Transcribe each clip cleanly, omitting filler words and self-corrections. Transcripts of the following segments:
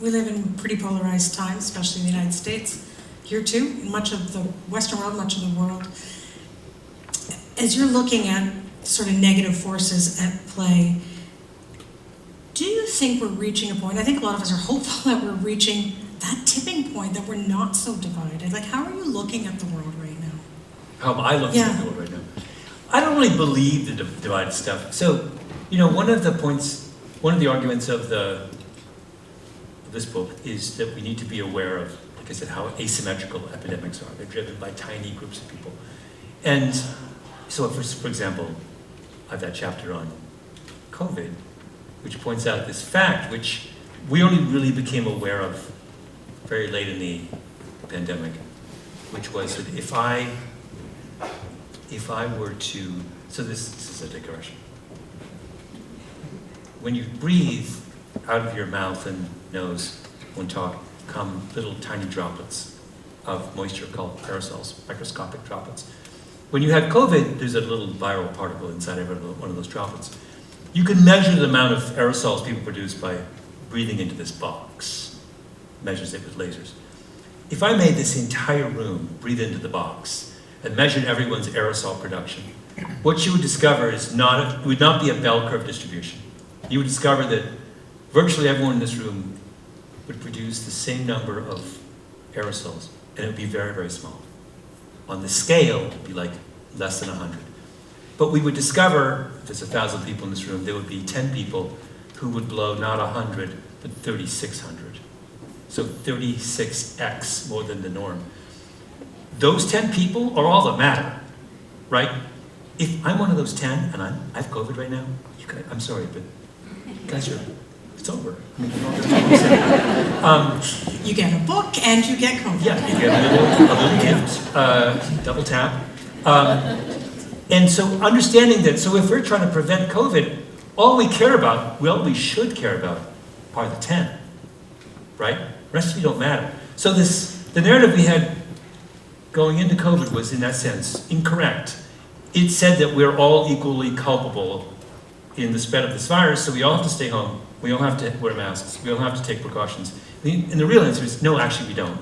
we live in pretty polarized times, especially in the United States, here too, in much of the Western world, much of the world. As you're looking at sort of negative forces at play, do you think we're reaching a point, I think a lot of us are hopeful that we're reaching that tipping point, that we're not so divided? Like, how are you looking at the world right now? How am I looking at the world right now? I don't really believe the divided stuff. So, one of the arguments of this book is that we need to be aware of, like I said, how asymmetrical epidemics are. They're driven by tiny groups of people. And so, for example, I have that chapter on COVID, which points out this fact, which we only really became aware of very late in the pandemic, which was that if I were to, so this is a digression. When you breathe out of your mouth and nose when talk, come little tiny droplets of moisture called aerosols, microscopic droplets. When you had COVID, there's a little viral particle inside every one of those droplets. You can measure the amount of aerosols people produce by breathing into this box. Measures it with lasers. If I made this entire room breathe into the box and measured everyone's aerosol production, what you would discover would not be a bell curve distribution. You would discover that virtually everyone in this room would produce the same number of aerosols, and it would be very, very small. On the scale, it would be like less than 100. But we would discover, if there's 1,000 people in this room, there would be 10 people who would blow not 100, but 3,600. So 36x more than the norm. Those 10 people are all that matter, right? If I'm one of those 10 and I have COVID right now, I'm sorry, but guys, it's over. I mean, you get a book and you get COVID. Yeah, you get a little gift, double tap. And so understanding that, so if we're trying to prevent COVID, all we should care about are the 10, right? The rest of you don't matter. So the narrative we had going into COVID was, in that sense, incorrect. It said that we're all equally culpable in the spread of this virus, so we all have to stay home, we all have to wear masks, we all have to take precautions. And the real answer is, no, actually we don't.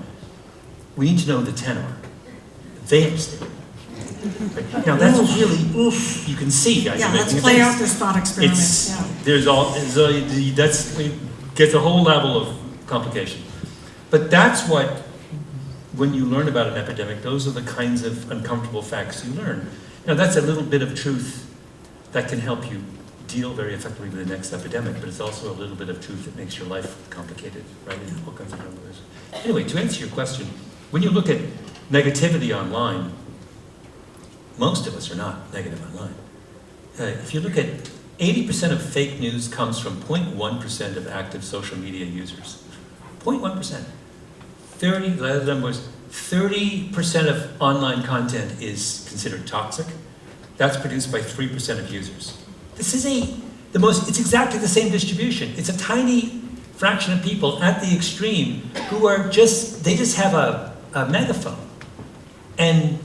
We need to know the 10 are. They have to stay home. Right? Now that's really, you can see. Yeah, let's play out this thought experiment. Gets a whole level of complication. But that's what, when you learn about an epidemic, those are the kinds of uncomfortable facts you learn. Now that's a little bit of truth that can help you deal very effectively with the next epidemic, but it's also a little bit of truth that makes your life complicated, right? In all kinds of different ways. Anyway, to answer your question, when you look at negativity online, most of us are not negative online. If you look at 80% of fake news comes from 0.1% of active social media users. 0.1%. 30% of online content is considered toxic. That's produced by 3% of users. This is it's exactly the same distribution. It's a tiny fraction of people at the extreme who are they just have a megaphone. And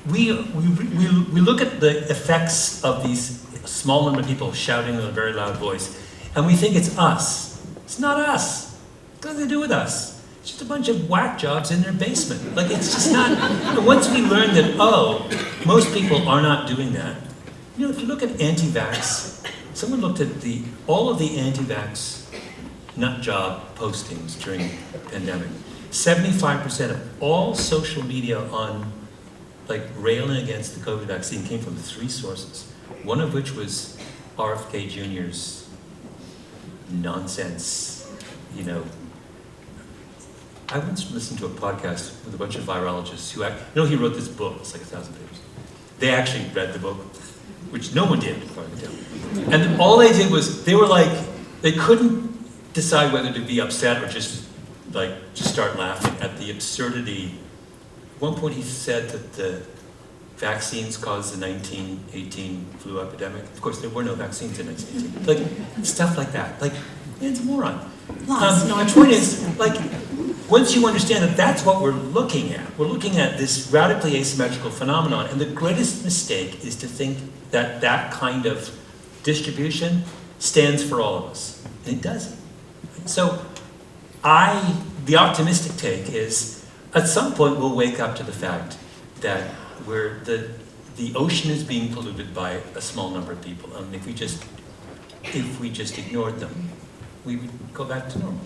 we look at the effects of these small number of people shouting in a very loud voice, and we think it's us. It's not us. It's nothing to do with us. It's just a bunch of whack jobs in their basement. Like, it's just not. And once we learn that, most people are not doing that. If you look at anti-vax, someone looked at all of the anti-vax nut job postings during the pandemic. 75% of all social media on railing against the COVID vaccine came from 3 sources. One of which was RFK Jr.'s nonsense, I once listened to a podcast with a bunch of virologists who, he wrote this book, it's like 1,000 pages. They actually read the book, which no one did, before I could tell. And all they did was, they couldn't decide whether to be upset or just start laughing at the absurdity. At one point he said that the vaccines caused the 1918 flu epidemic. Of course, there were no vaccines in 1918. Stuff like that. It's a moron. My point is, once you understand that that's what we're looking at this radically asymmetrical phenomenon, and the greatest mistake is to think that that kind of distribution stands for all of us. And it doesn't. So The optimistic take is, at some point we'll wake up to the fact that the ocean is being polluted by a small number of people, and if we just ignored them, we would go back to normal.